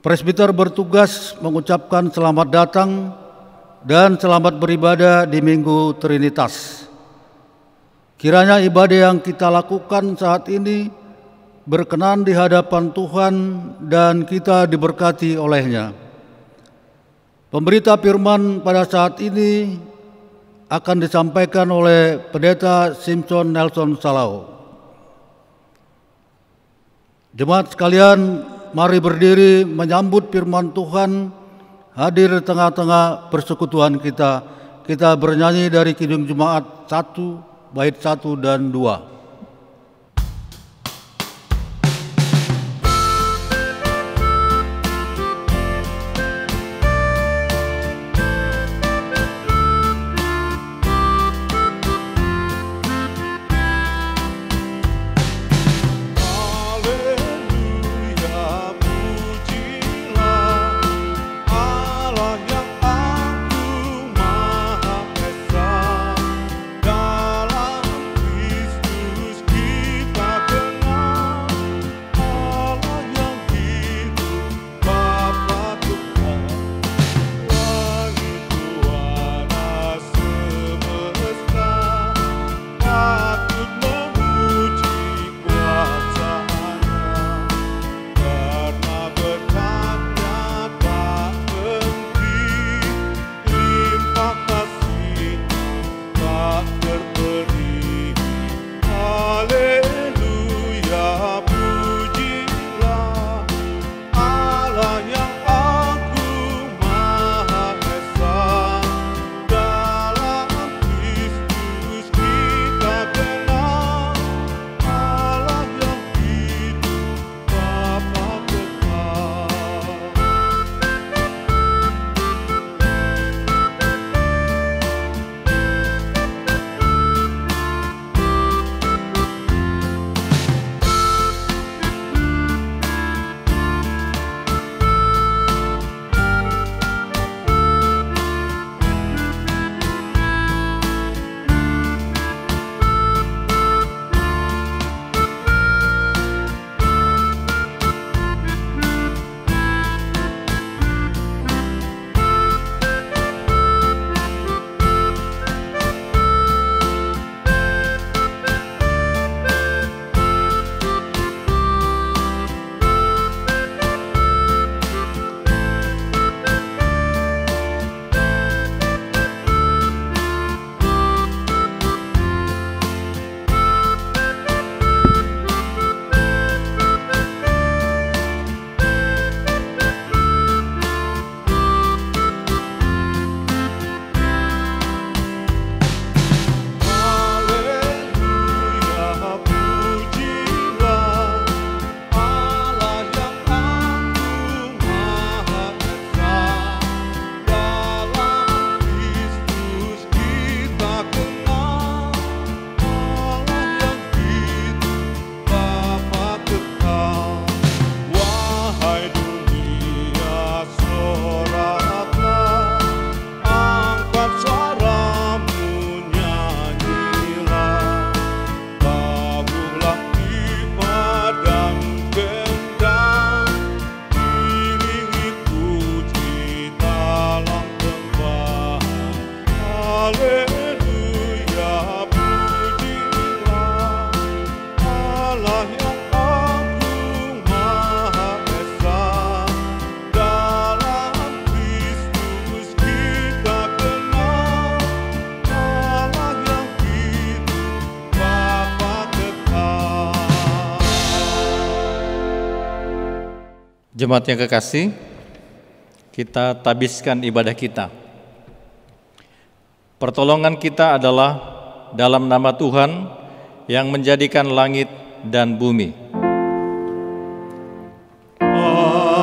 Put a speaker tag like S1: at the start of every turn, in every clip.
S1: Presbiter bertugas mengucapkan selamat datang dan selamat beribadah di Minggu Trinitas. Kiranya ibadah yang kita lakukan saat ini berkenan di hadapan Tuhan dan kita diberkati oleh-Nya. Pemberita firman pada saat ini akan disampaikan oleh Pendeta Simpson Nelson Salau. Jemaat sekalian, mari berdiri menyambut firman Tuhan hadir di tengah-tengah persekutuan kita. Kita bernyanyi dari Kidung Jemaat 1, bait 1 dan 2.
S2: Jemaat yang kekasih, kita tabiskan ibadah kita. Pertolongan kita adalah dalam nama Tuhan yang menjadikan langit dan bumi.
S3: Amin.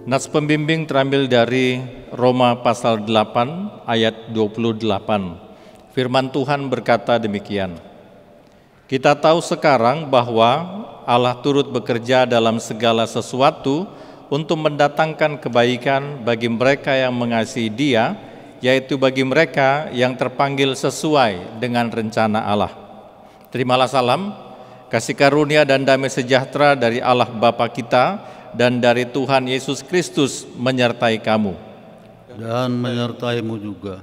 S2: Nas pembimbing terambil dari Roma pasal 8 ayat 28. Firman Tuhan berkata demikian. Kita tahu sekarang bahwa Allah turut bekerja dalam segala sesuatu untuk mendatangkan kebaikan bagi mereka yang mengasihi Dia, yaitu bagi mereka yang terpanggil sesuai dengan rencana Allah. Terimalah salam kasih karunia dan damai sejahtera dari Allah Bapa kita dan dari Tuhan Yesus Kristus menyertai kamu.
S1: Dan menyertaimu juga.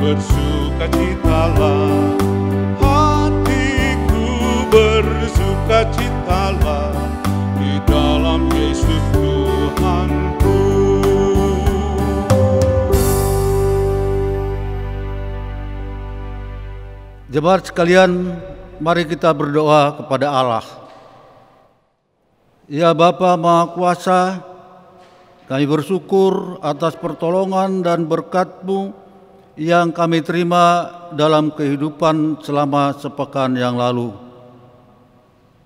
S3: Bersukacitalah, hatiku bersukacitalah di dalam Yesus Tuhanku.
S1: Jemaat sekalian, mari kita berdoa kepada Allah. Ya Bapa Maha Kuasa, kami bersyukur atas pertolongan dan berkat-Mu yang kami terima dalam kehidupan selama sepekan yang lalu.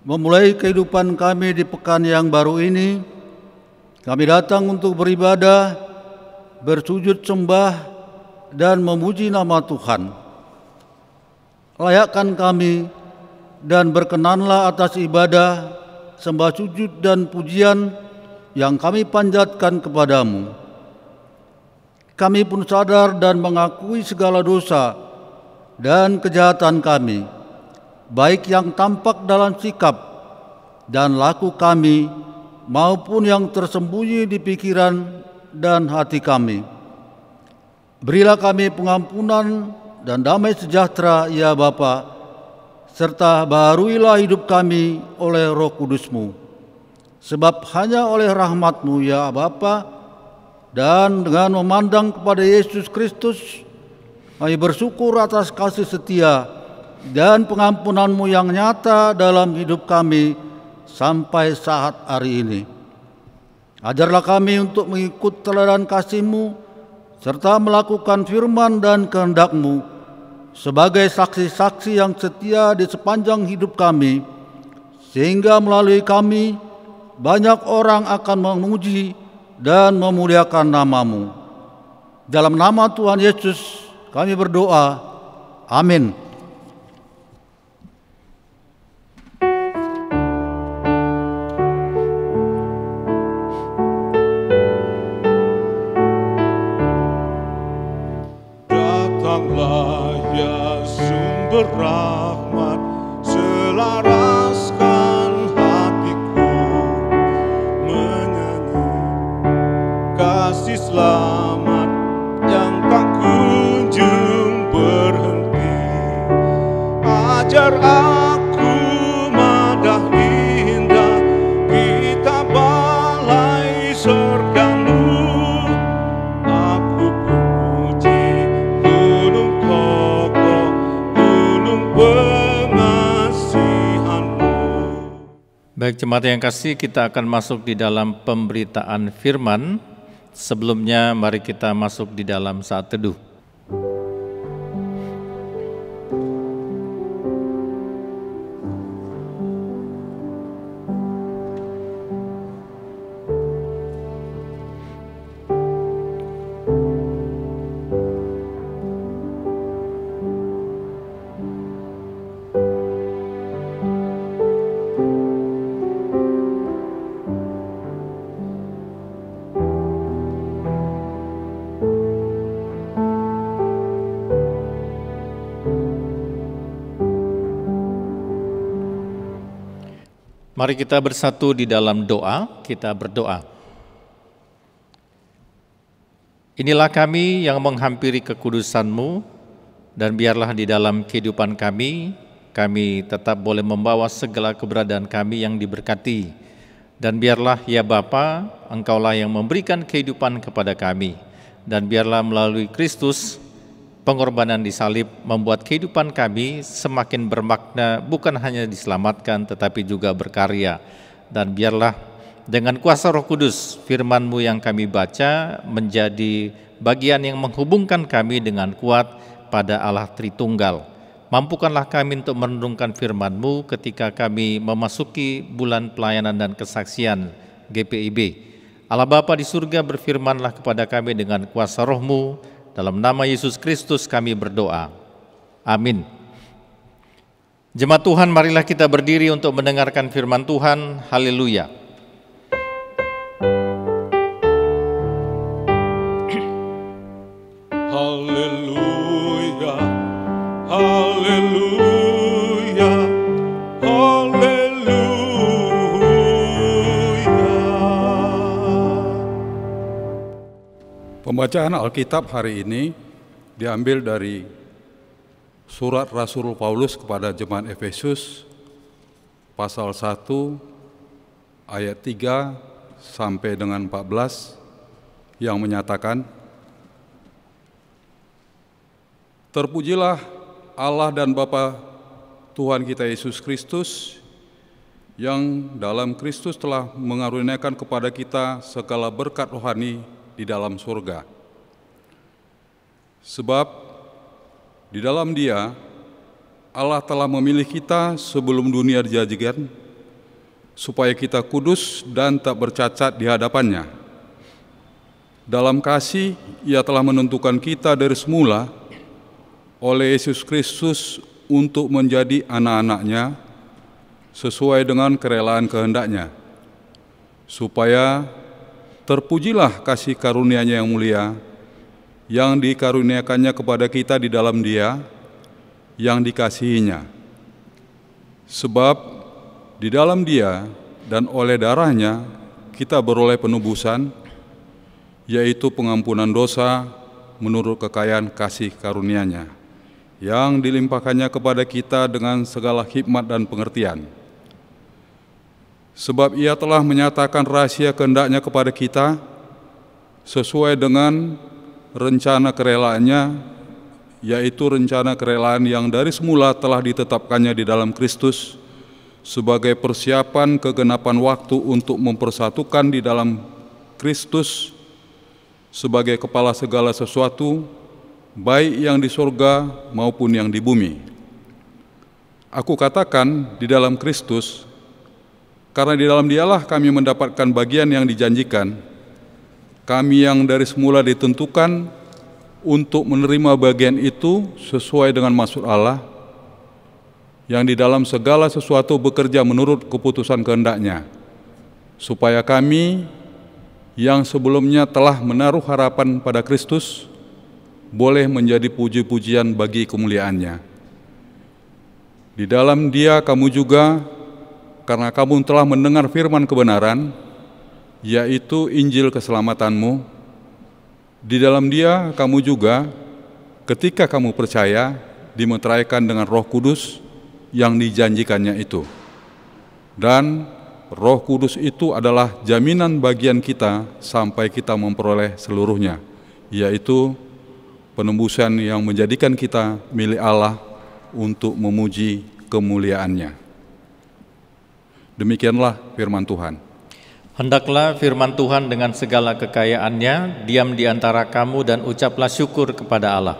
S1: Memulai kehidupan kami di pekan yang baru ini, kami datang untuk beribadah, bersujud sembah, dan memuji nama Tuhan. Layakkan kami dan berkenanlah atas ibadah, sembah sujud dan pujian yang kami panjatkan kepadamu. Kami pun sadar dan mengakui segala dosa dan kejahatan kami, baik yang tampak dalam sikap dan laku kami, maupun yang tersembunyi di pikiran dan hati kami. Berilah kami pengampunan dan damai sejahtera, ya Bapa, serta baharuilah hidup kami oleh Roh Kudus-Mu. Sebab hanya oleh rahmat-Mu, ya Bapa, dan dengan memandang kepada Yesus Kristus, kami bersyukur atas kasih setia dan pengampunan-Mu yang nyata dalam hidup kami sampai saat hari ini. Ajarlah kami untuk mengikut teladan kasih-Mu, serta melakukan firman dan kehendak-Mu sebagai saksi-saksi yang setia di sepanjang hidup kami, sehingga melalui kami banyak orang akan memuji dan memuliakan nama-Mu. Dalam nama Tuhan Yesus kami berdoa. Amin.
S3: Datanglah ya sumber rahmat, selaraskan hatiku menyanyi kasih selamat yang tak kunjung berhenti. Ajar aku madah indah kitab balai surga-Mu. Aku puji gunung kokoh, gunung pengasihan-Mu.
S2: Baik jemaat yang kasih, kita akan masuk di dalam pemberitaan firman. Sebelumnya mari kita masuk di dalam saat teduh. Mari kita bersatu di dalam doa, kita berdoa. Inilah kami yang menghampiri kekudusan-Mu, dan biarlah di dalam kehidupan kami tetap boleh membawa segala keberadaan kami yang diberkati. Dan biarlah ya Bapa, Engkaulah yang memberikan kehidupan kepada kami. Dan biarlah melalui Kristus, pengorbanan di salib membuat kehidupan kami semakin bermakna, bukan hanya diselamatkan tetapi juga berkarya Dan biarlah dengan kuasa Roh Kudus, firman-Mu yang kami baca menjadi bagian yang menghubungkan kami dengan kuat pada Allah Tritunggal. Mampukanlah kami untuk merenungkan firman-Mu ketika kami memasuki bulan pelayanan dan kesaksian GPIB. Allah Bapa di surga, berfirmanlah kepada kami dengan kuasa Roh-Mu. Dalam nama Yesus Kristus kami berdoa. Amin. Jemaat Tuhan, marilah kita berdiri untuk mendengarkan firman Tuhan. Haleluya.
S3: Haleluya, haleluya, haleluya.
S4: Pembacaan Alkitab hari ini diambil dari surat Rasul Paulus kepada jemaat Efesus pasal 1 ayat 3 sampai dengan 14 yang menyatakan, Terpujilah Allah dan Bapa Tuhan kita Yesus Kristus, yang dalam Kristus telah mengaruniakan kepada kita segala berkat rohani di dalam surga. Sebab di dalam Dia Allah telah memilih kita sebelum dunia dijadikan, supaya kita kudus dan tak bercacat di hadapan-Nya. Dalam kasih Ia telah menentukan kita dari semula oleh Yesus Kristus untuk menjadi anak-anak-Nya sesuai dengan kerelaan kehendak-Nya, supaya terpujilah kasih karunia-Nya yang mulia, yang dikaruniakannya kepada kita di dalam Dia yang dikasihi-Nya. Sebab di dalam Dia dan oleh darah-Nya kita beroleh penebusan, yaitu pengampunan dosa menurut kekayaan kasih karunia-Nya, yang dilimpahkannya kepada kita dengan segala hikmat dan pengertian. Sebab Ia telah menyatakan rahasia kehendak-Nya kepada kita sesuai dengan rencana kerelaan-Nya, yaitu rencana kerelaan yang dari semula telah ditetapkannya di dalam Kristus sebagai persiapan kegenapan waktu untuk mempersatukan di dalam Kristus sebagai kepala segala sesuatu, baik yang di surga maupun yang di bumi. Aku katakan di dalam Kristus, karena di dalam Dialah kami mendapatkan bagian yang dijanjikan, kami yang dari semula ditentukan untuk menerima bagian itu sesuai dengan maksud Allah, yang di dalam segala sesuatu bekerja menurut keputusan kehendak-Nya, supaya kami yang sebelumnya telah menaruh harapan pada Kristus boleh menjadi puji-pujian bagi kemuliaan-Nya. Di dalam Dia kamu juga, karena kamu telah mendengar firman kebenaran, yaitu Injil keselamatan-Mu, di dalam Dia kamu juga, ketika kamu percaya, dimeteraikan dengan Roh Kudus yang dijanjikannya itu. Dan Roh Kudus itu adalah jaminan bagian kita sampai kita memperoleh seluruhnya, yaitu penembusan yang menjadikan kita milik Allah untuk memuji kemuliaan-Nya. Demikianlah firman Tuhan.
S2: Hendaklah firman Tuhan dengan segala kekayaannya diam di antara kamu dan ucaplah syukur kepada Allah.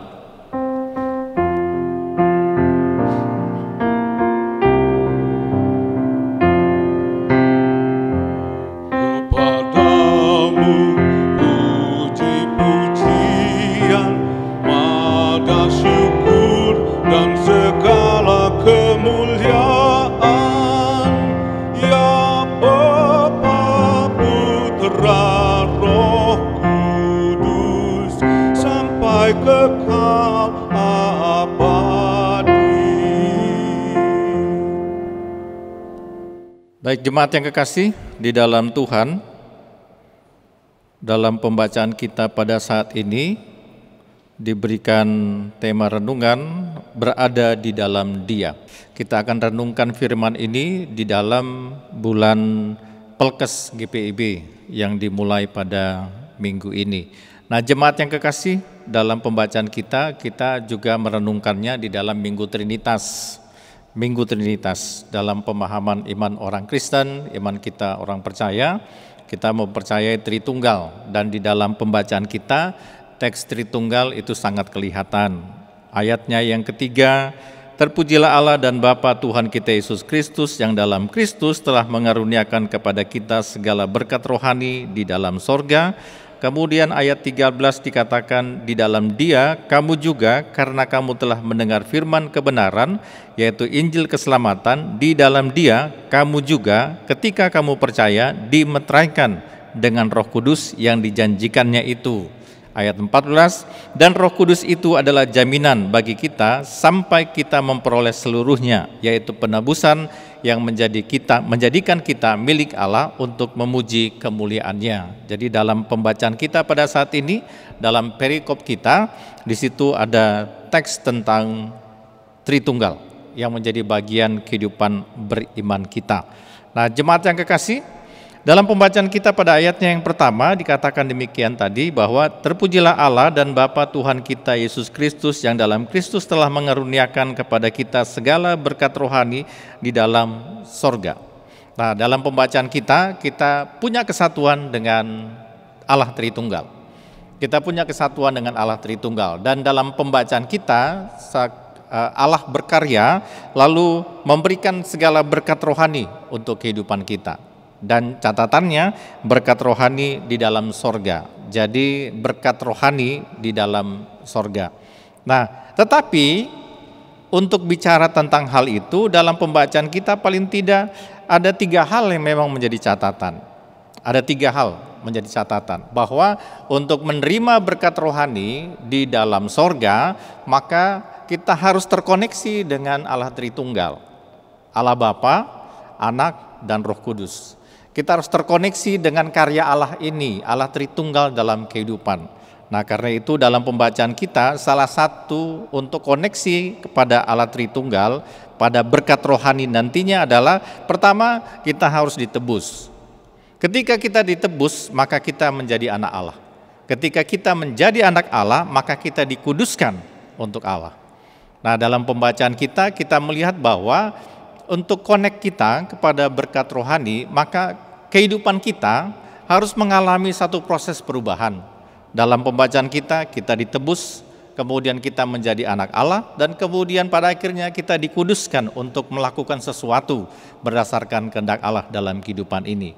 S3: Kepadamu puji-pujian, mada syukur dan segala kemuliaan, ya Bapa, Putra, Roh Kudus, sampai kekal abadi.
S2: Baik jemaat yang kekasih di dalam Tuhan, dalam pembacaan kita pada saat ini diberikan tema renungan berada di dalam Dia. Kita akan renungkan firman ini di dalam bulan Pelkes GPIB yang dimulai pada minggu ini. Nah jemaat yang kekasih, dalam pembacaan kita juga merenungkannya di dalam Minggu Trinitas. Minggu Trinitas. Dalam pemahaman iman orang Kristen, iman kita orang percaya, kita mempercayai Tritunggal, dan di dalam pembacaan kita teks Tritunggal itu sangat kelihatan. Ayatnya yang ketiga, terpujilah Allah dan Bapa Tuhan kita Yesus Kristus yang dalam Kristus telah mengaruniakan kepada kita segala berkat rohani di dalam sorga. Kemudian ayat 13 dikatakan, di dalam Dia kamu juga karena kamu telah mendengar firman kebenaran, yaitu Injil keselamatan, di dalam Dia kamu juga ketika kamu percaya dimeteraikan dengan Roh Kudus yang dijanjikannya itu. Ayat 14, dan Roh Kudus itu adalah jaminan bagi kita sampai kita memperoleh seluruhnya, yaitu penebusan yang menjadikan kita milik Allah untuk memuji kemuliaan-Nya. Jadi dalam pembacaan kita pada saat ini, dalam perikop kita, di situ ada teks tentang Tritunggal yang menjadi bagian kehidupan beriman kita. Nah, jemaat yang kekasih, dalam pembacaan kita pada ayatnya yang pertama dikatakan demikian tadi, bahwa terpujilah Allah dan Bapa Tuhan kita Yesus Kristus yang dalam Kristus telah mengaruniakan kepada kita segala berkat rohani di dalam sorga. Nah, dalam pembacaan kita punya kesatuan dengan Allah Tritunggal. Kita punya kesatuan dengan Allah Tritunggal, dan dalam pembacaan kita Allah berkarya lalu memberikan segala berkat rohani untuk kehidupan kita. Dan catatannya berkat rohani di dalam sorga. Jadi berkat rohani di dalam sorga. Nah, tetapi untuk bicara tentang hal itu, dalam pembacaan kita paling tidak ada 3 hal yang memang menjadi catatan. Ada 3 hal menjadi catatan, bahwa untuk menerima berkat rohani di dalam sorga, maka kita harus terkoneksi dengan Allah Tritunggal, Allah Bapa, Anak, dan Roh Kudus. Kita harus terkoneksi dengan karya Allah ini, Allah Tritunggal dalam kehidupan. Nah, karena itu dalam pembacaan kita, salah satu untuk koneksi kepada Allah Tritunggal pada berkat rohani nantinya adalah, pertama, kita harus ditebus. Ketika kita ditebus, maka kita menjadi anak Allah. Ketika kita menjadi anak Allah, maka kita dikuduskan untuk Allah. Nah, dalam pembacaan kita melihat bahwa untuk connect kita kepada berkat rohani, maka kehidupan kita harus mengalami satu proses perubahan. Dalam pembacaan kita ditebus, kemudian kita menjadi anak Allah, dan kemudian pada akhirnya kita dikuduskan untuk melakukan sesuatu berdasarkan kehendak Allah dalam kehidupan ini.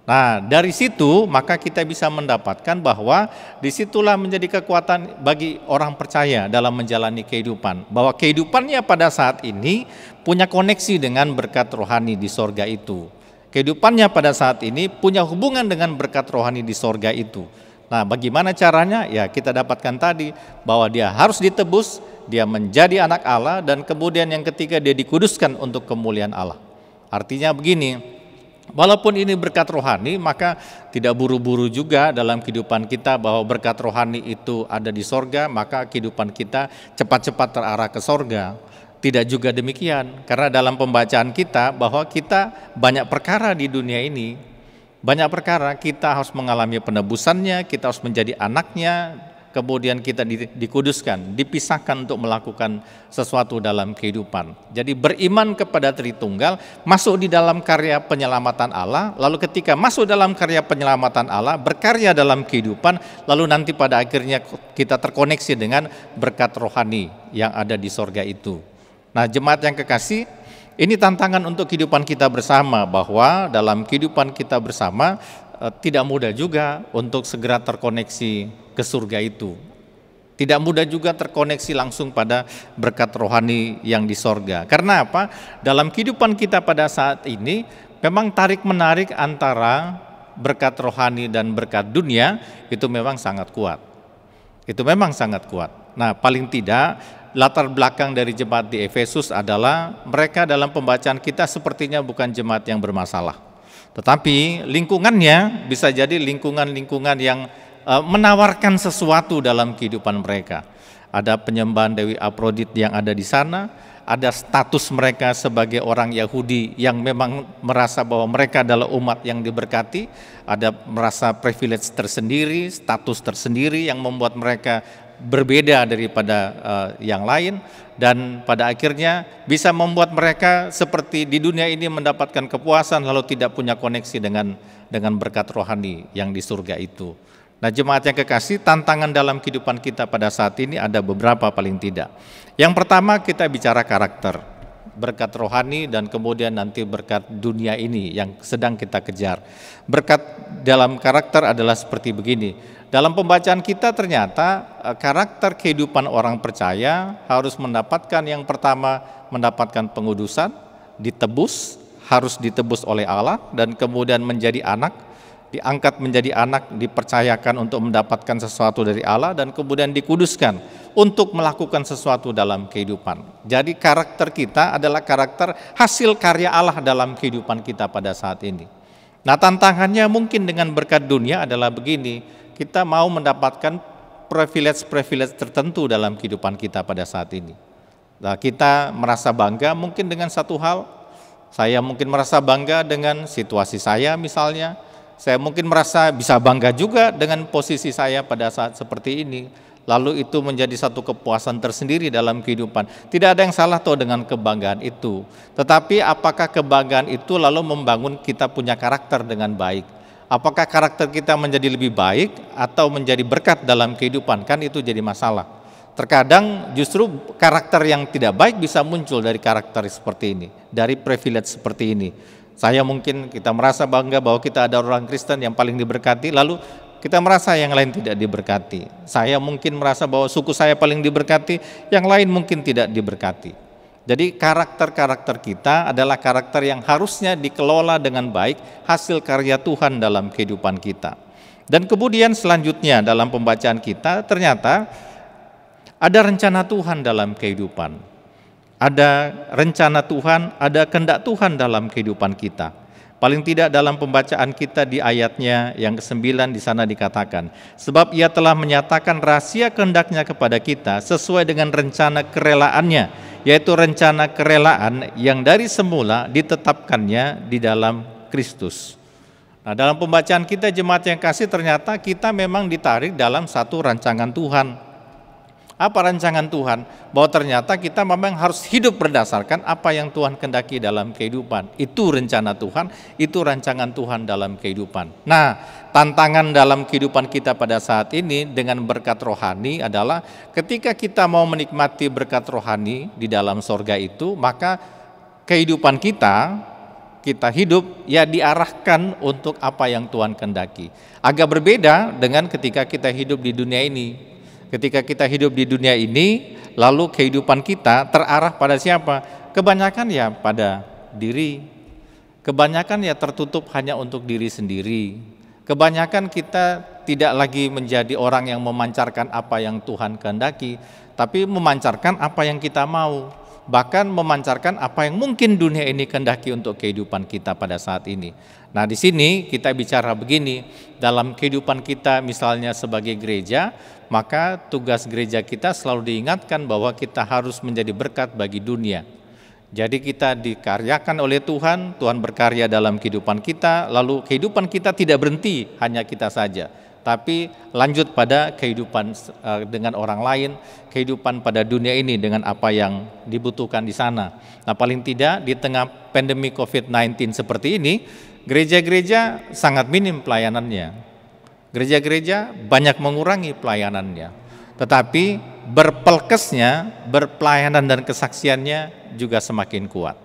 S2: Nah, dari situ maka kita bisa mendapatkan bahwa disitulah menjadi kekuatan bagi orang percaya dalam menjalani kehidupan, bahwa kehidupannya pada saat ini punya koneksi dengan berkat rohani di sorga itu. Kehidupannya pada saat ini punya hubungan dengan berkat rohani di sorga itu. Nah, bagaimana caranya? Ya, kita dapatkan tadi bahwa dia harus ditebus, dia menjadi anak Allah, dan kemudian yang ketiga dia dikuduskan untuk kemuliaan Allah. Artinya begini, walaupun ini berkat rohani, maka tidak buru-buru juga dalam kehidupan kita bahwa berkat rohani itu ada di sorga, maka kehidupan kita cepat-cepat terarah ke sorga. Tidak juga demikian, karena dalam pembacaan kita bahwa kita banyak perkara di dunia ini, banyak perkara kita harus mengalami penebusannya, kita harus menjadi anaknya, kemudian kita dikuduskan, dipisahkan untuk melakukan sesuatu dalam kehidupan. Jadi beriman kepada Tritunggal, masuk di dalam karya penyelamatan Allah, lalu ketika masuk dalam karya penyelamatan Allah, berkarya dalam kehidupan, lalu nanti pada akhirnya kita terkoneksi dengan berkat rohani yang ada di sorga itu. Nah, jemaat yang kekasih, ini tantangan untuk kehidupan kita bersama, bahwa dalam kehidupan kita bersama tidak mudah juga untuk segera terkoneksi ke surga itu. Tidak mudah juga terkoneksi langsung pada berkat rohani yang di sorga. Karena apa? Dalam kehidupan kita pada saat ini memang tarik-menarik antara berkat rohani dan berkat dunia itu memang sangat kuat. Itu memang sangat kuat. Nah, paling tidak latar belakang dari jemaat di Efesus adalah mereka dalam pembacaan kita sepertinya bukan jemaat yang bermasalah. Tetapi lingkungannya bisa jadi lingkungan-lingkungan yang menawarkan sesuatu dalam kehidupan mereka. Ada penyembahan Dewi Afrodit yang ada di sana, ada status mereka sebagai orang Yahudi yang memang merasa bahwa mereka adalah umat yang diberkati, ada merasa privilege tersendiri, status tersendiri yang membuat mereka berbeda daripada yang lain, dan pada akhirnya bisa membuat mereka seperti di dunia ini mendapatkan kepuasan lalu tidak punya koneksi dengan berkat rohani yang di surga itu. Nah, jemaat yang kekasih, tantangan dalam kehidupan kita pada saat ini ada beberapa paling tidak. Yang pertama, kita bicara karakter, berkat rohani dan kemudian nanti berkat dunia ini yang sedang kita kejar. Berkat dalam karakter adalah seperti begini. Dalam pembacaan kita ternyata karakter kehidupan orang percaya harus mendapatkan yang pertama, mendapatkan pengudusan, ditebus, harus ditebus oleh Allah, dan kemudian menjadi anak, diangkat menjadi anak, dipercayakan untuk mendapatkan sesuatu dari Allah, dan kemudian dikuduskan untuk melakukan sesuatu dalam kehidupan. Jadi karakter kita adalah karakter hasil karya Allah dalam kehidupan kita pada saat ini. Nah, tantangannya mungkin dengan berkat dunia adalah begini, kita mau mendapatkan privilege tertentu dalam kehidupan kita pada saat ini. Nah, kita merasa bangga mungkin dengan satu hal, saya mungkin merasa bangga dengan situasi saya misalnya, saya mungkin merasa bisa bangga juga dengan posisi saya pada saat seperti ini. Lalu itu menjadi satu kepuasan tersendiri dalam kehidupan. Tidak ada yang salah toh dengan kebanggaan itu. Tetapi apakah kebanggaan itu lalu membangun kita punya karakter dengan baik? Apakah karakter kita menjadi lebih baik atau menjadi berkat dalam kehidupan? Kan itu jadi masalah. Terkadang justru karakter yang tidak baik bisa muncul dari karakter seperti ini, dari privilege seperti ini. Kita merasa bangga bahwa kita ada orang Kristen yang paling diberkati, lalu kita merasa yang lain tidak diberkati. Saya mungkin merasa bahwa suku saya paling diberkati, yang lain mungkin tidak diberkati. Jadi karakter-karakter kita adalah karakter yang harusnya dikelola dengan baik, hasil karya Tuhan dalam kehidupan kita. Dan kemudian selanjutnya dalam pembacaan kita ternyata ada rencana Tuhan dalam kehidupan. Ada rencana Tuhan, ada kehendak Tuhan dalam kehidupan kita. Paling tidak dalam pembacaan kita di ayatnya yang ke-9 di sana dikatakan, sebab Ia telah menyatakan rahasia kehendaknya kepada kita sesuai dengan rencana kerelaannya, yaitu rencana kerelaan yang dari semula ditetapkannya di dalam Kristus. Nah, dalam pembacaan kita jemaat yang kasih, ternyata kita memang ditarik dalam satu rancangan Tuhan. Apa rancangan Tuhan? Bahwa ternyata kita memang harus hidup berdasarkan apa yang Tuhan kehendaki dalam kehidupan. Itu rencana Tuhan, itu rancangan Tuhan dalam kehidupan. Nah, tantangan dalam kehidupan kita pada saat ini dengan berkat rohani adalah ketika kita mau menikmati berkat rohani di dalam sorga itu, maka kehidupan kita hidup ya diarahkan untuk apa yang Tuhan kehendaki. Agak berbeda dengan ketika kita hidup di dunia ini. Ketika kita hidup di dunia ini, lalu kehidupan kita terarah pada siapa? Kebanyakan ya pada diri. Kebanyakan ya tertutup hanya untuk diri sendiri. Kebanyakan kita tidak lagi menjadi orang yang memancarkan apa yang Tuhan kehendaki, tapi memancarkan apa yang kita mau. Bahkan memancarkan apa yang mungkin dunia ini kehendaki untuk kehidupan kita pada saat ini. Nah, di sini kita bicara begini, dalam kehidupan kita misalnya sebagai gereja, maka tugas gereja kita selalu diingatkan bahwa kita harus menjadi berkat bagi dunia. Jadi kita dikaryakan oleh Tuhan, Tuhan berkarya dalam kehidupan kita, lalu kehidupan kita tidak berhenti hanya kita saja, tapi lanjut pada kehidupan dengan orang lain, kehidupan pada dunia ini dengan apa yang dibutuhkan di sana. Nah, paling tidak di tengah pandemi COVID-19 seperti ini, gereja-gereja sangat minim pelayanannya. Gereja-gereja banyak mengurangi pelayanannya, tetapi berpelkesnya, berpelayanan dan kesaksiannya juga semakin kuat.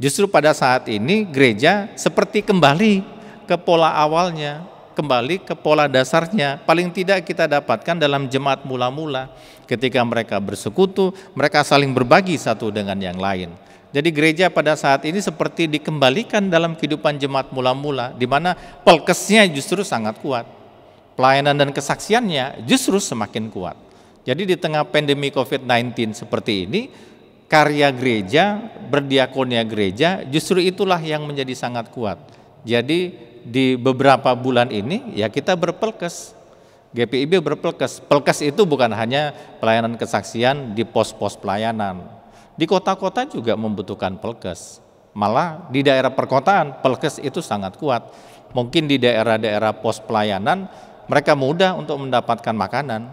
S2: Justru pada saat ini gereja seperti kembali ke pola awalnya, kembali ke pola dasarnya. Paling tidak kita dapatkan dalam jemaat mula-mula, ketika mereka bersekutu, mereka saling berbagi satu dengan yang lain. Jadi gereja pada saat ini seperti dikembalikan dalam kehidupan jemaat mula-mula, di mana pelkesnya justru sangat kuat. Pelayanan dan kesaksiannya justru semakin kuat. Jadi di tengah pandemi COVID-19 seperti ini, karya gereja, berdiakonia gereja, justru itulah yang menjadi sangat kuat. Jadi di beberapa bulan ini ya kita berpelkes, GPIB berpelkes. Pelkes itu bukan hanya pelayanan kesaksian di pos-pos pelayanan. Di kota-kota juga membutuhkan pelkes. Malah di daerah perkotaan pelkes itu sangat kuat. Mungkin di daerah-daerah pos pelayanan mereka mudah untuk mendapatkan makanan.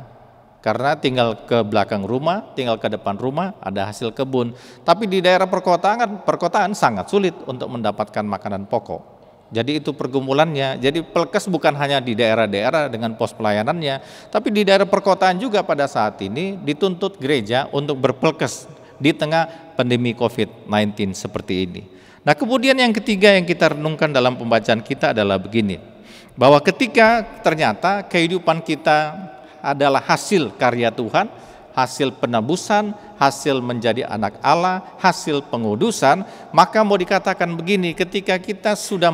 S2: Karena tinggal ke belakang rumah, tinggal ke depan rumah, ada hasil kebun. Tapi di daerah perkotaan sangat sulit untuk mendapatkan makanan pokok. Jadi itu pergumulannya. Jadi Pelkes bukan hanya di daerah-daerah dengan pos pelayanannya, tapi di daerah perkotaan juga pada saat ini dituntut gereja untuk berpelkes di tengah pandemi COVID-19 seperti ini. Nah, kemudian yang ketiga yang kita renungkan dalam pembacaan kita adalah begini, bahwa ketika ternyata kehidupan kita adalah hasil karya Tuhan, hasil penebusan, hasil menjadi anak Allah, hasil pengudusan, maka mau dikatakan begini, ketika kita sudah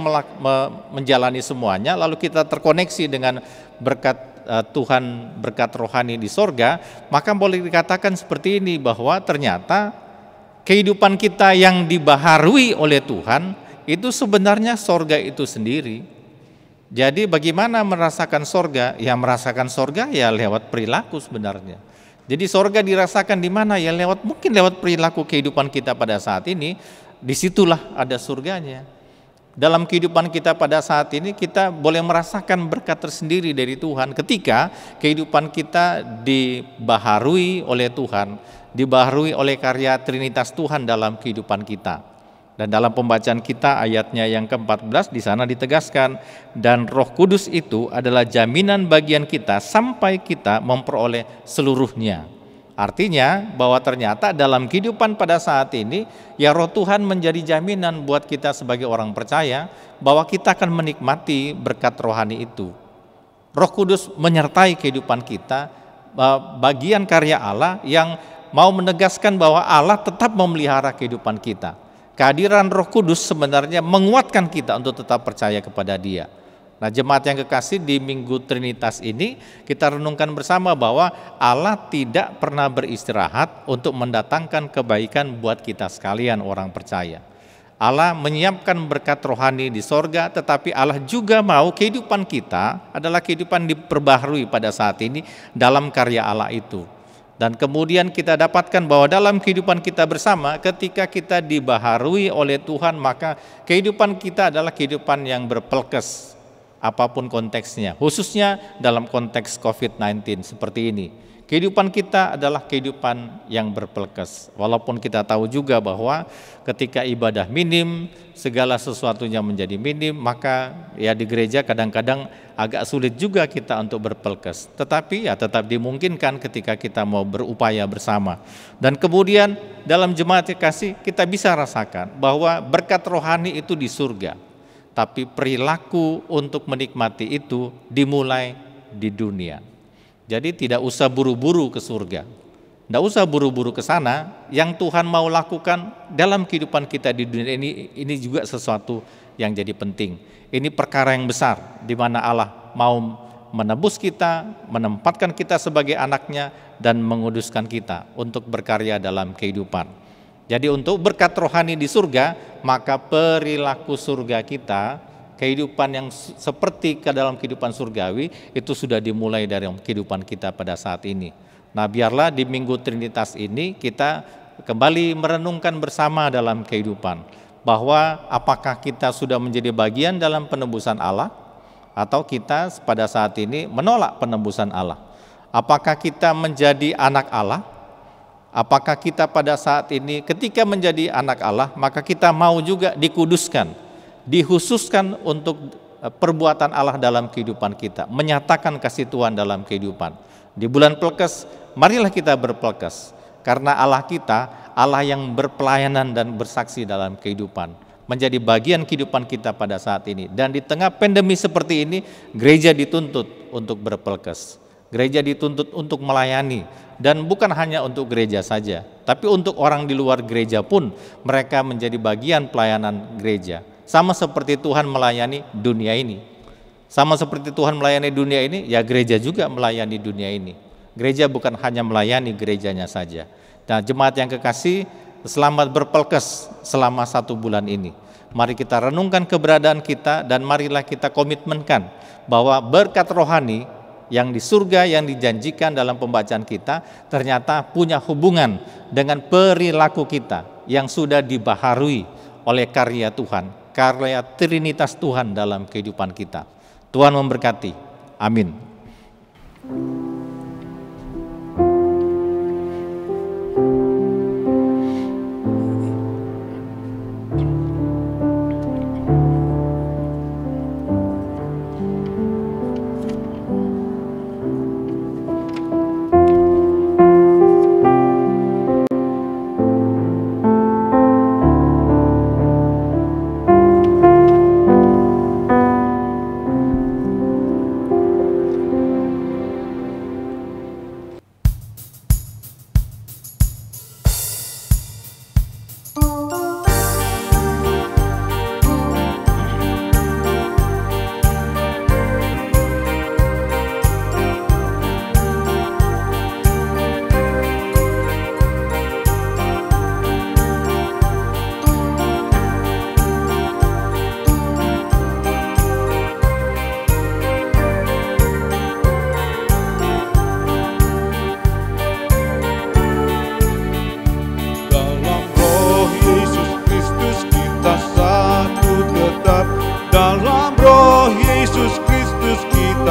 S2: menjalani semuanya, lalu kita terkoneksi dengan berkat Tuhan, berkat rohani di sorga, maka boleh dikatakan seperti ini, bahwa ternyata kehidupan kita yang dibaharui oleh Tuhan, itu sebenarnya sorga itu sendiri. Jadi bagaimana merasakan sorga? Ya merasakan sorga ya lewat perilaku sebenarnya. Jadi sorga dirasakan di mana? Ya mungkin lewat perilaku kehidupan kita pada saat ini, disitulah ada surganya. Dalam kehidupan kita pada saat ini kita boleh merasakan berkat tersendiri dari Tuhan ketika kehidupan kita dibaharui oleh Tuhan, dibaharui oleh karya Trinitas Tuhan dalam kehidupan kita. Dan dalam pembacaan kita ayatnya yang ke-14 di sana ditegaskan, dan Roh Kudus itu adalah jaminan bagian kita sampai kita memperoleh seluruhnya. Artinya bahwa ternyata dalam kehidupan pada saat ini, ya Roh Tuhan menjadi jaminan buat kita sebagai orang percaya bahwa kita akan menikmati berkat rohani itu. Roh Kudus menyertai kehidupan kita, bagian karya Allah yang mau menegaskan bahwa Allah tetap memelihara kehidupan kita. Kehadiran Roh Kudus sebenarnya menguatkan kita untuk tetap percaya kepada Dia. Nah, jemaat yang kekasih, di Minggu Trinitas ini kita renungkan bersama bahwa Allah tidak pernah beristirahat untuk mendatangkan kebaikan buat kita sekalian orang percaya. Allah menyiapkan berkat rohani di sorga, tetapi Allah juga mau kehidupan kita adalah kehidupan diperbaharui pada saat ini dalam karya Allah itu. Dan kemudian kita dapatkan bahwa dalam kehidupan kita bersama, ketika kita dibaharui oleh Tuhan, maka kehidupan kita adalah kehidupan yang berpelkes, apapun konteksnya, khususnya dalam konteks COVID-19 seperti ini. Kehidupan kita adalah kehidupan yang berpelkes. Walaupun kita tahu juga bahwa ketika ibadah minim, segala sesuatunya menjadi minim, maka ya di gereja kadang-kadang agak sulit juga kita untuk berpelkes. Tetapi ya tetap dimungkinkan ketika kita mau berupaya bersama. Dan kemudian dalam jemaat kasih kita bisa rasakan bahwa berkat rohani itu di surga. Tapi perilaku untuk menikmati itu dimulai di dunia. Jadi tidak usah buru-buru ke surga, tidak usah buru-buru ke sana. Yang Tuhan mau lakukan dalam kehidupan kita di dunia ini juga sesuatu yang jadi penting. Ini perkara yang besar, di mana Allah mau menebus kita, menempatkan kita sebagai anaknya, dan menguduskan kita untuk berkarya dalam kehidupan. Jadi untuk berkat rohani di surga, maka perilaku surga kita, kehidupan yang seperti ke dalam kehidupan surgawi itu sudah dimulai dari kehidupan kita pada saat ini. Nah, biarlah di Minggu Trinitas ini kita kembali merenungkan bersama dalam kehidupan bahwa apakah kita sudah menjadi bagian dalam penebusan Allah atau kita pada saat ini menolak penebusan Allah. Apakah kita menjadi anak Allah? Apakah kita pada saat ini ketika menjadi anak Allah maka kita mau juga dikuduskan, dikhususkan untuk perbuatan Allah dalam kehidupan kita, menyatakan kasih Tuhan dalam kehidupan. Di bulan Pelkes, marilah kita berpelkes, karena Allah kita, Allah yang berpelayanan dan bersaksi dalam kehidupan, menjadi bagian kehidupan kita pada saat ini. Dan di tengah pandemi seperti ini, gereja dituntut untuk berpelkes, gereja dituntut untuk melayani, dan bukan hanya untuk gereja saja, tapi untuk orang di luar gereja pun, mereka menjadi bagian pelayanan gereja. Sama seperti Tuhan melayani dunia ini. Sama seperti Tuhan melayani dunia ini, ya gereja juga melayani dunia ini. Gereja bukan hanya melayani gerejanya saja. Nah, jemaat yang kekasih, selamat berpelkes selama 1 bulan ini. Mari kita renungkan keberadaan kita dan marilah kita komitmenkan bahwa berkat rohani yang di surga yang dijanjikan dalam pembacaan kita ternyata punya hubungan dengan perilaku kita yang sudah dibaharui oleh karya Tuhan, karya Trinitas Tuhan dalam kehidupan kita. Tuhan memberkati. Amin.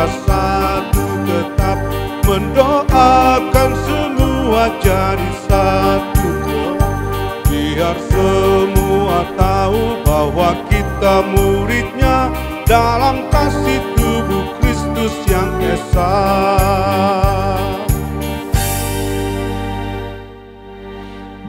S3: satu, tetap mendoakan semua jadi satu. Biar semua tahu bahwa kita muridnya dalam kasih tubuh Kristus yang esa.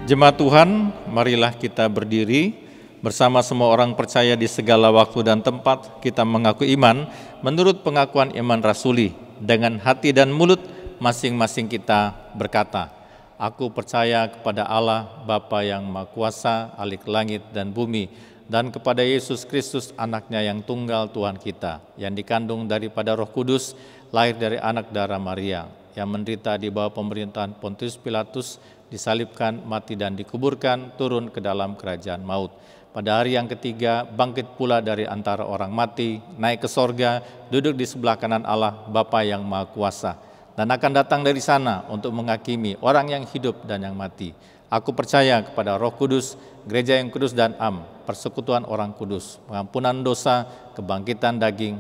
S2: Jemaat Tuhan, marilah kita berdiri bersama semua orang percaya di segala waktu dan tempat. Kita mengaku iman menurut pengakuan iman rasuli. Dengan hati dan mulut masing-masing kita berkata, aku percaya kepada Allah Bapa yang Maha Kuasa, Alik langit dan bumi, dan kepada Yesus Kristus anaknya yang tunggal Tuhan kita, yang dikandung daripada Roh Kudus, lahir dari anak darah Maria, yang menderita di bawah pemerintahan Pontius Pilatus, disalibkan, mati dan dikuburkan, turun ke dalam kerajaan maut. Pada hari yang ketiga, bangkit pula dari antara orang mati, naik ke sorga, duduk di sebelah kanan Allah, Bapa yang Maha Kuasa, dan akan datang dari sana untuk menghakimi orang yang hidup dan yang mati. Aku percaya kepada Roh Kudus, gereja yang kudus dan am, persekutuan orang kudus, pengampunan dosa, kebangkitan daging,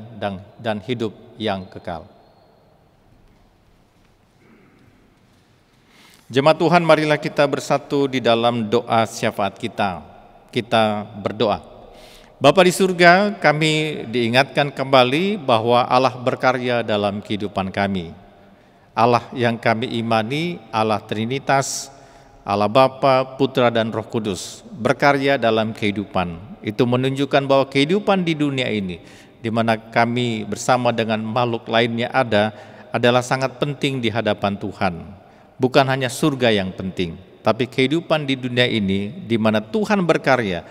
S2: dan hidup yang kekal. Jemaat Tuhan, marilah kita bersatu di dalam doa syafaat kita. Kita berdoa. Bapa di surga, kami diingatkan kembali bahwa Allah berkarya dalam kehidupan kami. Allah yang kami imani, Allah Trinitas, Allah Bapa, Putra dan Roh Kudus, berkarya dalam kehidupan. Itu menunjukkan bahwa kehidupan di dunia ini, di mana kami bersama dengan makhluk lainnya adalah sangat penting di hadapan Tuhan. Bukan hanya surga yang penting, tapi kehidupan di dunia ini di mana Tuhan berkarya,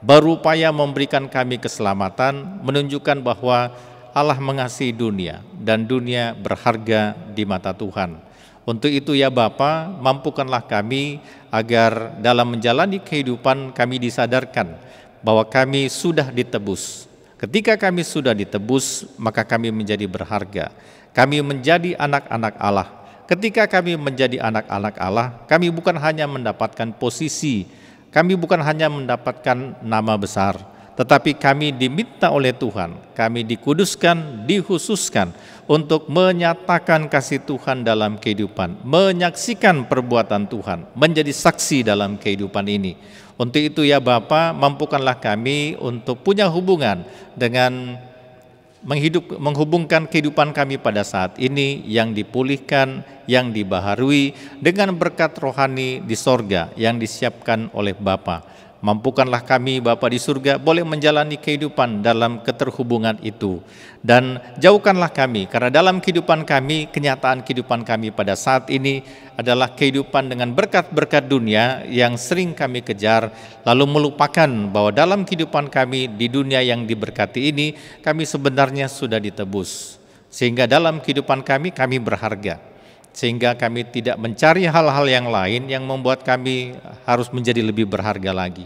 S2: berupaya memberikan kami keselamatan, menunjukkan bahwa Allah mengasihi dunia dan dunia berharga di mata Tuhan. Untuk itu ya Bapa, mampukanlah kami agar dalam menjalani kehidupan kami disadarkan bahwa kami sudah ditebus. Ketika kami sudah ditebus, maka kami menjadi berharga. Kami menjadi anak-anak Allah. Ketika kami menjadi anak-anak Allah, kami bukan hanya mendapatkan posisi, kami bukan hanya mendapatkan nama besar, tetapi kami diminta oleh Tuhan, kami dikuduskan, dikhususkan untuk menyatakan kasih Tuhan dalam kehidupan, menyaksikan perbuatan Tuhan, menjadi saksi dalam kehidupan ini. Untuk itu ya Bapa, mampukanlah kami untuk punya hubungan dengan menghubungkan kehidupan kami pada saat ini yang dipulihkan, yang dibaharui dengan berkat rohani di sorga yang disiapkan oleh Bapa. Mampukanlah kami Bapa di surga boleh menjalani kehidupan dalam keterhubungan itu. Dan jauhkanlah kami, karena dalam kehidupan kami, kenyataan kehidupan kami pada saat ini adalah kehidupan dengan berkat-berkat dunia yang sering kami kejar, lalu melupakan bahwa dalam kehidupan kami di dunia yang diberkati ini, kami sebenarnya sudah ditebus. Sehingga dalam kehidupan kami berharga. Sehingga kami tidak mencari hal-hal yang lain yang membuat kami harus menjadi lebih berharga lagi.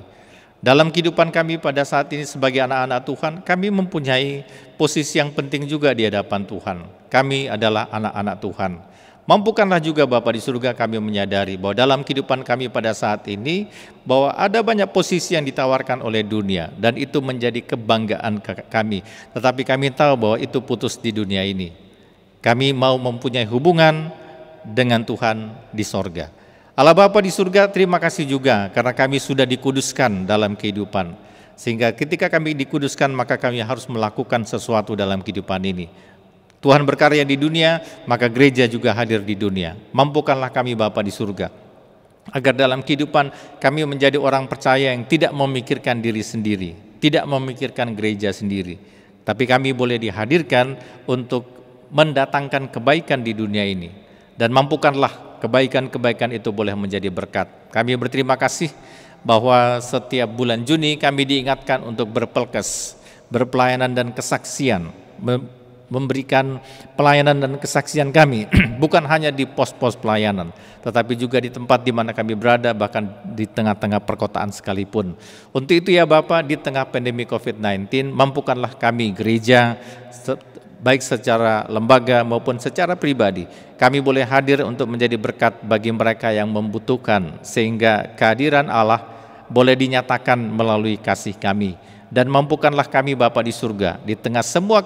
S2: Dalam kehidupan kami pada saat ini sebagai anak-anak Tuhan, kami mempunyai posisi yang penting juga di hadapan Tuhan. Kami adalah anak-anak Tuhan. Mampukanlah juga Bapa di surga kami menyadari bahwa dalam kehidupan kami pada saat ini, bahwa ada banyak posisi yang ditawarkan oleh dunia, dan itu menjadi kebanggaan kami. Tetapi kami tahu bahwa itu putus di dunia ini. Kami mau mempunyai hubungan dengan Tuhan di sorga. Allah Bapa di surga, terima kasih juga karena kami sudah dikuduskan dalam kehidupan. Sehingga ketika kami dikuduskan, maka kami harus melakukan sesuatu dalam kehidupan ini. Tuhan berkarya di dunia, maka gereja juga hadir di dunia. Mampukanlah kami Bapa di surga, agar dalam kehidupan kami menjadi orang percaya yang tidak memikirkan diri sendiri, tidak memikirkan gereja sendiri. Tapi kami boleh dihadirkan untuk mendatangkan kebaikan di dunia ini. Dan mampukanlah kebaikan-kebaikan itu boleh menjadi berkat. Kami berterima kasih bahwa setiap bulan Juni kami diingatkan untuk berpelkes, berpelayanan dan kesaksian, memberikan pelayanan dan kesaksian kami, bukan hanya di pos-pos pelayanan, tetapi juga di tempat di mana kami berada, bahkan di tengah-tengah perkotaan sekalipun. Untuk itu ya Bapa, di tengah pandemi COVID-19, mampukanlah kami gereja, baik secara lembaga maupun secara pribadi, kami boleh hadir untuk menjadi berkat bagi mereka yang membutuhkan, sehingga kehadiran Allah boleh dinyatakan melalui kasih kami. Dan mampukanlah kami Bapa di surga, di tengah semua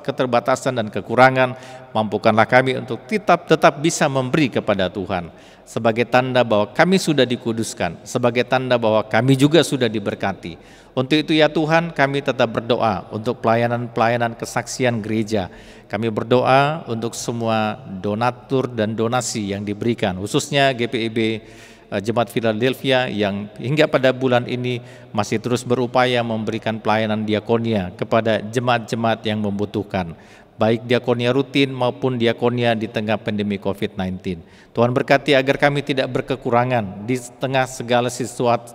S2: keterbatasan dan kekurangan, mampukanlah kami untuk tetap bisa memberi kepada Tuhan, sebagai tanda bahwa kami sudah dikuduskan, sebagai tanda bahwa kami juga sudah diberkati. Untuk itu ya Tuhan, kami tetap berdoa untuk pelayanan kesaksian gereja. Kami berdoa untuk semua donatur dan donasi yang diberikan, khususnya GPIB Jemaat Philadelphia yang hingga pada bulan ini masih terus berupaya memberikan pelayanan diakonia kepada jemaat-jemaat yang membutuhkan, baik diakonia rutin maupun diakonia di tengah pandemi COVID-19. Tuhan berkati agar kami tidak berkekurangan di tengah segala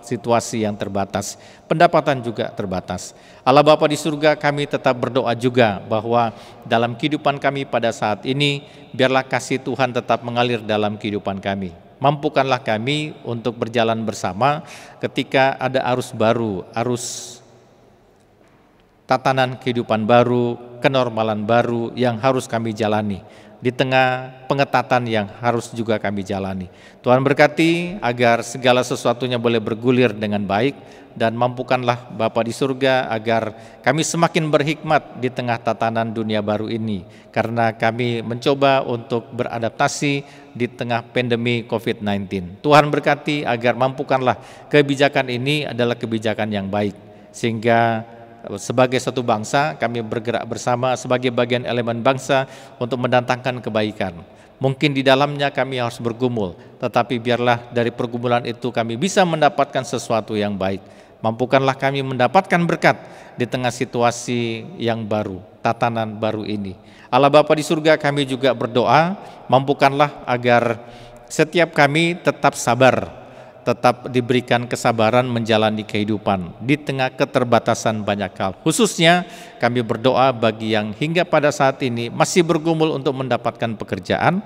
S2: situasi yang terbatas, pendapatan juga terbatas. Allah Bapa di surga, kami tetap berdoa juga bahwa dalam kehidupan kami pada saat ini, biarlah kasih Tuhan tetap mengalir dalam kehidupan kami. Mampukanlah kami untuk berjalan bersama ketika ada arus baru, arus tatanan kehidupan baru, kenormalan baru yang harus kami jalani, di tengah pengetatan yang harus juga kami jalani. Tuhan berkati agar segala sesuatunya boleh bergulir dengan baik, dan mampukanlah Bapa di surga agar kami semakin berhikmat di tengah tatanan dunia baru ini, karena kami mencoba untuk beradaptasi di tengah pandemi COVID-19. Tuhan berkati agar mampukanlah kebijakan ini adalah kebijakan yang baik, sehingga sebagai satu bangsa kami bergerak bersama sebagai bagian elemen bangsa untuk mendatangkan kebaikan. Mungkin di dalamnya kami harus bergumul, tetapi biarlah dari pergumulan itu kami bisa mendapatkan sesuatu yang baik. Mampukanlah kami mendapatkan berkat di tengah situasi yang baru, tatanan baru ini. Allah Bapa di surga, kami juga berdoa, mampukanlah agar setiap kami tetap sabar, tetap diberikan kesabaran menjalani kehidupan di tengah keterbatasan banyak hal. Khususnya kami berdoa bagi yang hingga pada saat ini masih bergumul untuk mendapatkan pekerjaan,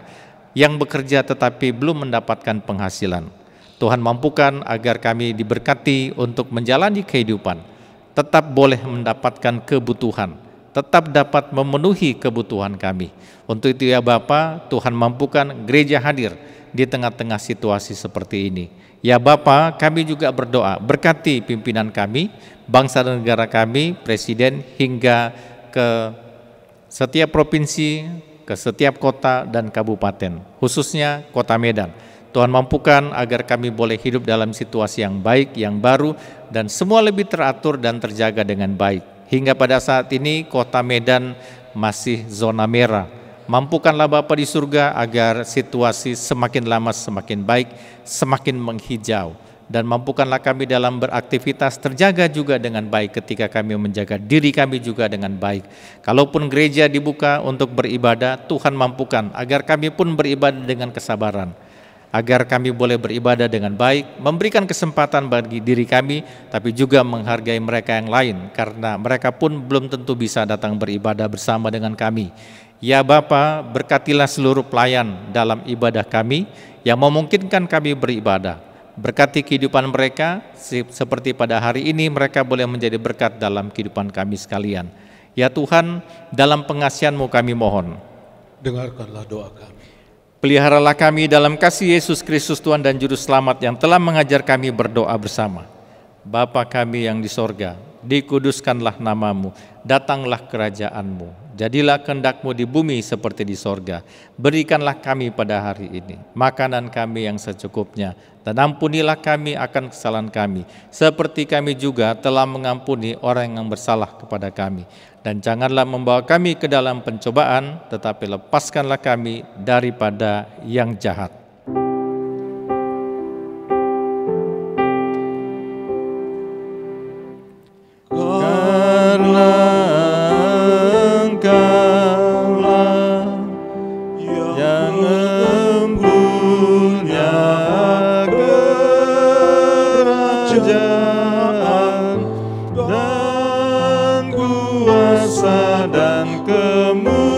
S2: yang bekerja tetapi belum mendapatkan penghasilan. Tuhan mampukan agar kami diberkati untuk menjalani kehidupan, tetap boleh mendapatkan kebutuhan, tetap dapat memenuhi kebutuhan kami. Untuk itu ya Bapa, Tuhan mampukan gereja hadir di tengah-tengah situasi seperti ini. Ya Bapa, kami juga berdoa, berkati pimpinan kami, bangsa dan negara kami, presiden hingga ke setiap provinsi, ke setiap kota dan kabupaten, khususnya kota Medan. Tuhan mampukan agar kami boleh hidup dalam situasi yang baik, yang baru, dan semua lebih teratur dan terjaga dengan baik. Hingga pada saat ini kota Medan masih zona merah. Mampukanlah Bapa di surga agar situasi semakin lama semakin baik, semakin menghijau. Dan mampukanlah kami dalam beraktivitas terjaga juga dengan baik ketika kami menjaga diri kami juga dengan baik. Kalaupun gereja dibuka untuk beribadah, Tuhan mampukan agar kami pun beribadah dengan kesabaran, agar kami boleh beribadah dengan baik, memberikan kesempatan bagi diri kami, tapi juga menghargai mereka yang lain, karena mereka pun belum tentu bisa datang beribadah bersama dengan kami. Ya Bapa, berkatilah seluruh pelayan dalam ibadah kami, yang memungkinkan kami beribadah. Berkati kehidupan mereka, seperti pada hari ini mereka boleh menjadi berkat dalam kehidupan kami sekalian. Ya Tuhan, dalam pengasihan-Mu kami mohon,
S3: dengarkanlah doa kami.
S2: Peliharalah kami dalam kasih Yesus Kristus Tuhan dan Juru Selamat yang telah mengajar kami berdoa bersama. Bapa kami yang di sorga, dikuduskanlah nama-Mu, datanglah kerajaan-Mu, jadilah kehendak-Mu di bumi seperti di sorga. Berikanlah kami pada hari ini makanan kami yang secukupnya, dan ampunilah kami akan kesalahan kami, seperti kami juga telah mengampuni orang yang bersalah kepada kami. Dan janganlah membawa kami ke dalam pencobaan, tetapi lepaskanlah kami daripada yang jahat.
S3: Karena Engkaulah yang mempunyai kerajaan dan kuasa dan kemuliaan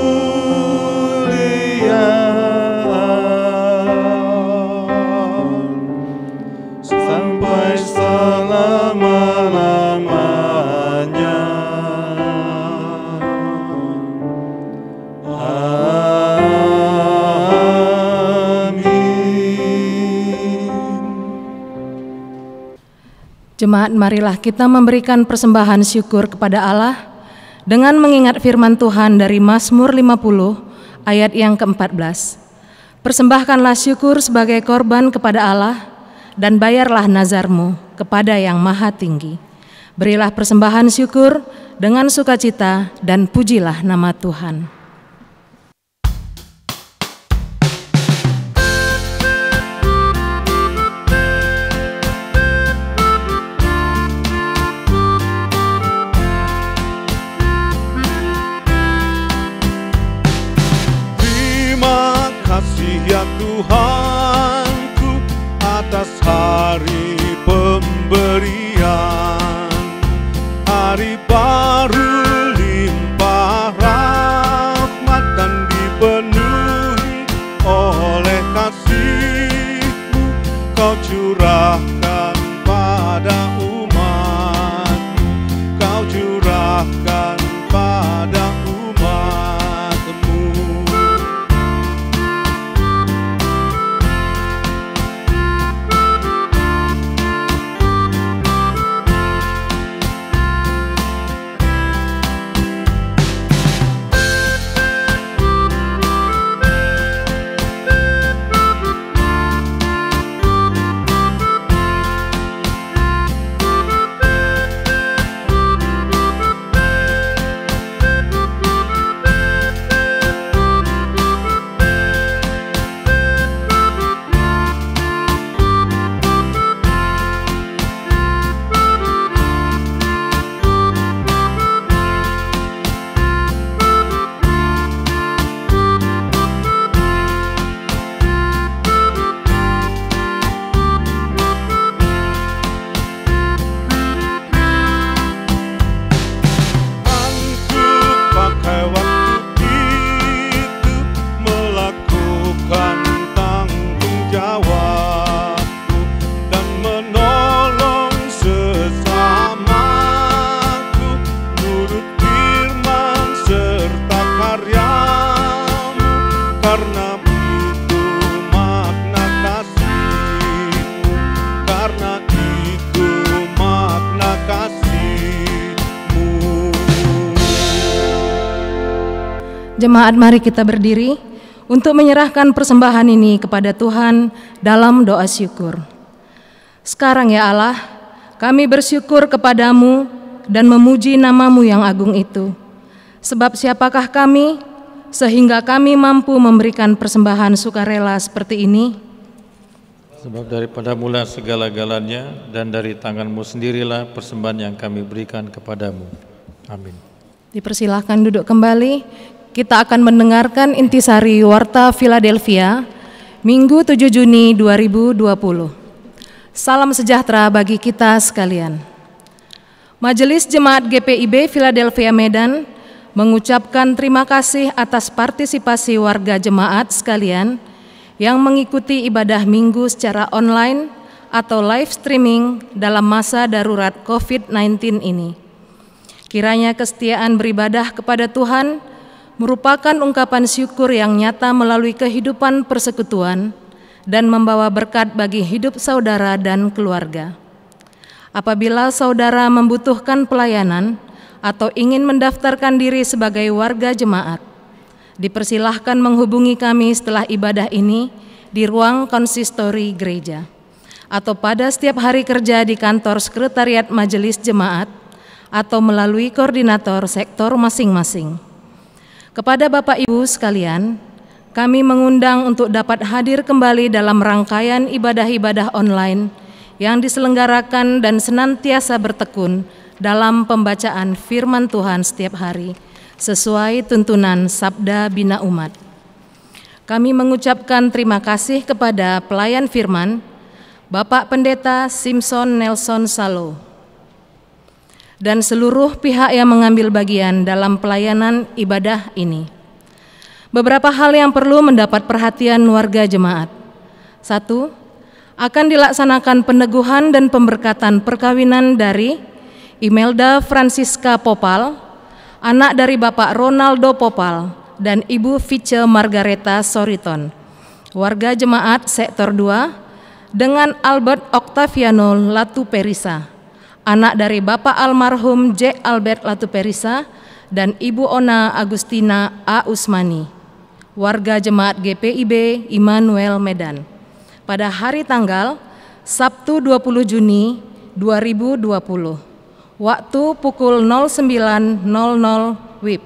S5: Jemaat, marilah kita memberikan persembahan syukur kepada Allah dengan mengingat firman Tuhan dari Mazmur 50 ayat yang ke-14. Persembahkanlah syukur sebagai korban kepada Allah dan bayarlah nazarmu kepada Yang Maha Tinggi. Berilah persembahan syukur dengan sukacita dan pujilah nama Tuhan.
S3: Ya Tuhanku, atas hari pemberian, hari baru limpah rahmat dan dipenuhi oleh kasih-Mu. Kau curahkan pada umat-Mu, Kau curahkan pada umat-Mu.
S5: Jemaat, mari kita berdiri untuk menyerahkan persembahan ini kepada Tuhan dalam doa syukur. Sekarang ya Allah, kami bersyukur kepadamu dan memuji nama-Mu yang agung itu. Sebab siapakah kami sehingga kami mampu memberikan persembahan sukarela seperti ini?
S2: Sebab daripada mula segala-galanya dan dari tangan-Mu sendirilah persembahan yang kami berikan kepadamu. Amin.
S5: Dipersilahkan duduk kembali. Kita akan mendengarkan intisari Warta Philadelphia, Minggu 7 Juni 2020. Salam sejahtera bagi kita sekalian. Majelis Jemaat GPIB Philadelphia Medan mengucapkan terima kasih atas partisipasi warga jemaat sekalian yang mengikuti ibadah minggu secara online atau live streaming dalam masa darurat COVID-19 ini. Kiranya kesetiaan beribadah kepada Tuhan merupakan ungkapan syukur yang nyata melalui kehidupan persekutuan dan membawa berkat bagi hidup saudara dan keluarga. Apabila saudara membutuhkan pelayanan atau ingin mendaftarkan diri sebagai warga jemaat, dipersilahkan menghubungi kami setelah ibadah ini di ruang konsistori gereja atau pada setiap hari kerja di kantor sekretariat majelis jemaat atau melalui koordinator sektor masing-masing. Kepada Bapak Ibu sekalian, kami mengundang untuk dapat hadir kembali dalam rangkaian ibadah-ibadah online yang diselenggarakan dan senantiasa bertekun dalam pembacaan firman Tuhan setiap hari sesuai tuntunan Sabda Bina Umat. Kami mengucapkan terima kasih kepada pelayan firman Bapak Pendeta Simpson Nelson Salo dan seluruh pihak yang mengambil bagian dalam pelayanan ibadah ini. Beberapa hal yang perlu mendapat perhatian warga jemaat. 1. Akan dilaksanakan peneguhan dan pemberkatan perkawinan dari Imelda Francisca Popal, anak dari Bapak Ronaldo Popal dan Ibu Vice Margareta Soriton, warga jemaat Sektor 2, dengan Albert Octaviano Latu Perisa, anak dari Bapak almarhum J. Albert Latuperisa dan Ibu Ona Agustina A. Usmani, warga Jemaat GPIB Immanuel Medan, pada hari tanggal Sabtu 20 Juni 2020, waktu pukul 09.00 WIB,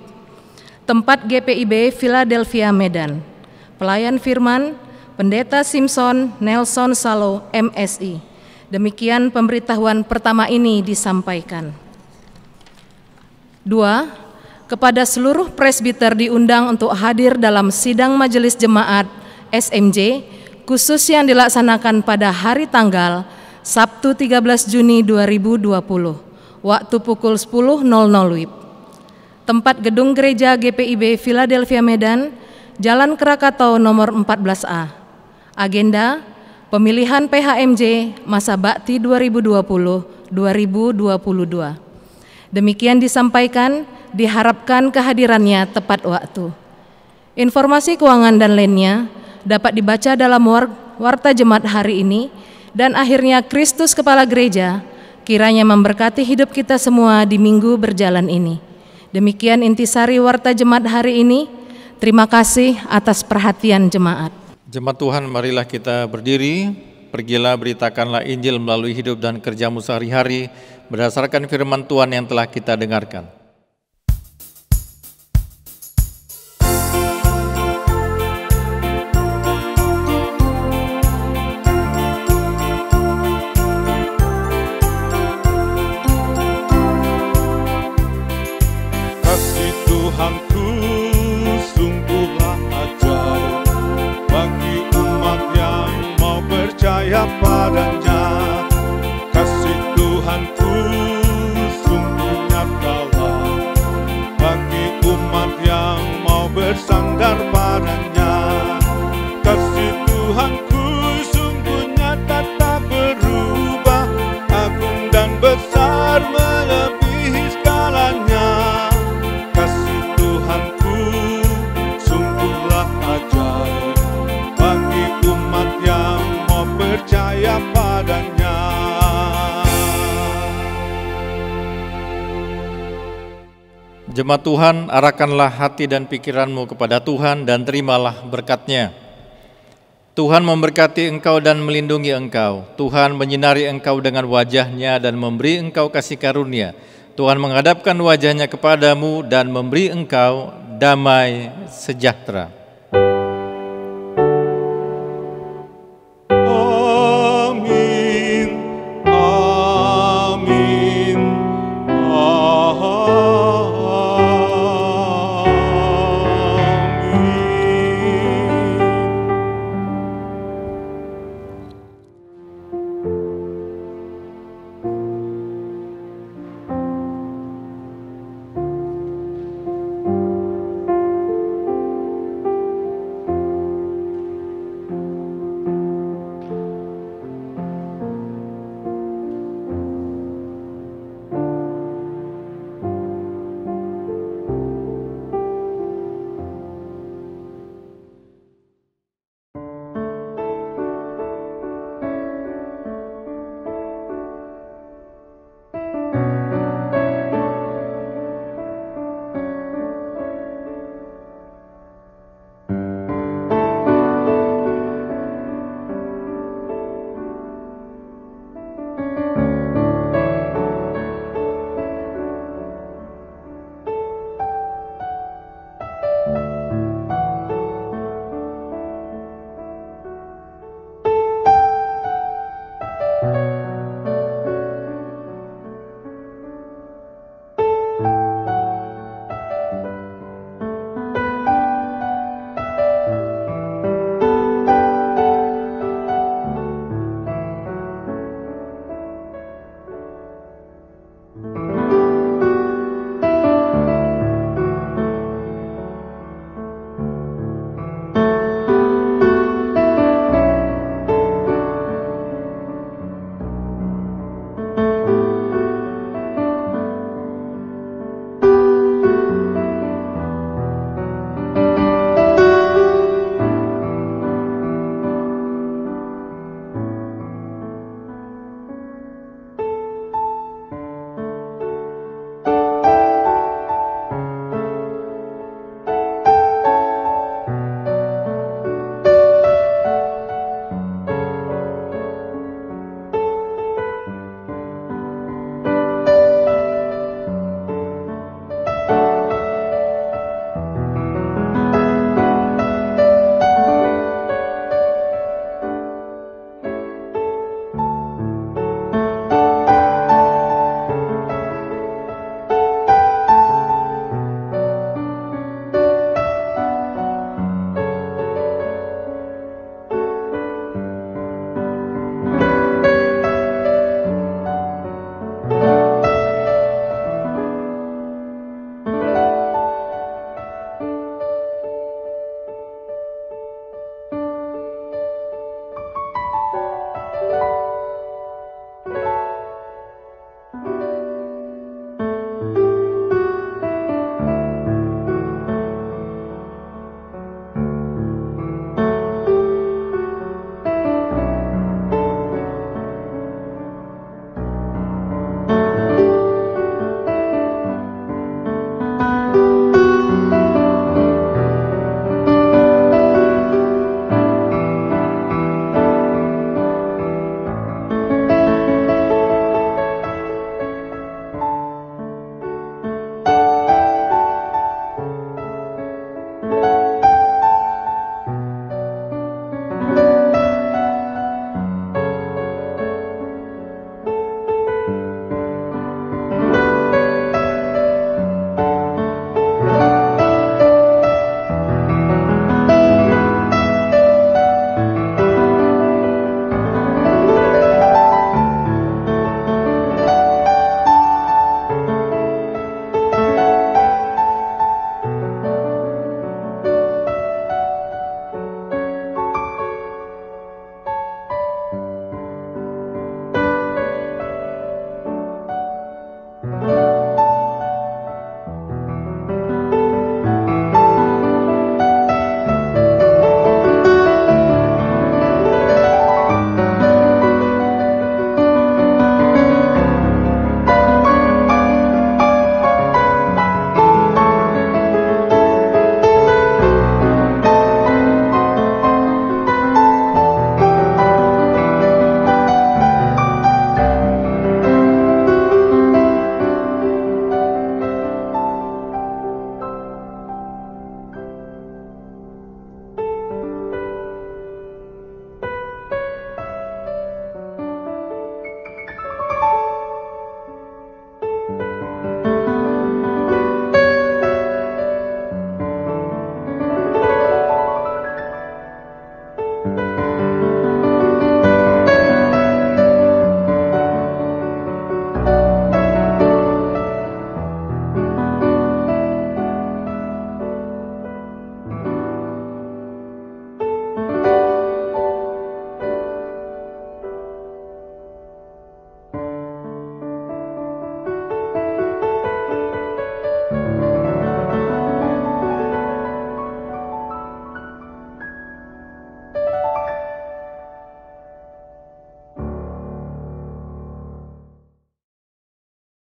S5: tempat GPIB Philadelphia Medan. Pelayan firman, Pendeta Simpson Nelson Salo, MSI. Demikian pemberitahuan pertama ini disampaikan. 2. Kepada seluruh presbiter diundang untuk hadir dalam sidang Majelis Jemaat SMJ, khusus yang dilaksanakan pada hari tanggal Sabtu 13 Juni 2020, waktu pukul 10.00 WIB. Tempat gedung gereja GPIB Philadelphia Medan, Jalan Krakatau nomor 14A. Agenda, pemilihan PHMJ masa bakti 2020-2022. Demikian disampaikan, diharapkan kehadirannya tepat waktu. Informasi keuangan dan lainnya dapat dibaca dalam Warta Jemaat hari ini, dan akhirnya Kristus Kepala Gereja kiranya memberkati hidup kita semua di minggu berjalan ini. Demikian intisari Warta Jemaat hari ini. Terima kasih atas perhatian jemaat.
S2: Jemaat Tuhan, marilah kita berdiri. Pergilah, beritakanlah Injil melalui hidup dan kerjamu sehari-hari berdasarkan firman Tuhan yang telah kita dengarkan.
S3: Kasih Tuhanku sungguhlah ajaib bagi umat yang mau percaya padanya. Kasih Tuhanku sungguh nyatalah bagi umat yang mau bersandar padanya. Kasih Tuhanku sungguh nyata tak berubah, agung dan besar melebihi skalanya. Kasih Tuhanku sungguhlah ajaib bagi umat yang mau percaya padanya.
S2: Jemaat Tuhan, arahkanlah hati dan pikiranmu kepada Tuhan dan terimalah berkat-Nya. Tuhan memberkati engkau dan melindungi engkau. Tuhan menyinari engkau dengan wajah-Nya dan memberi engkau kasih karunia. Tuhan menghadapkan wajah-Nya kepadamu dan memberi engkau damai sejahtera.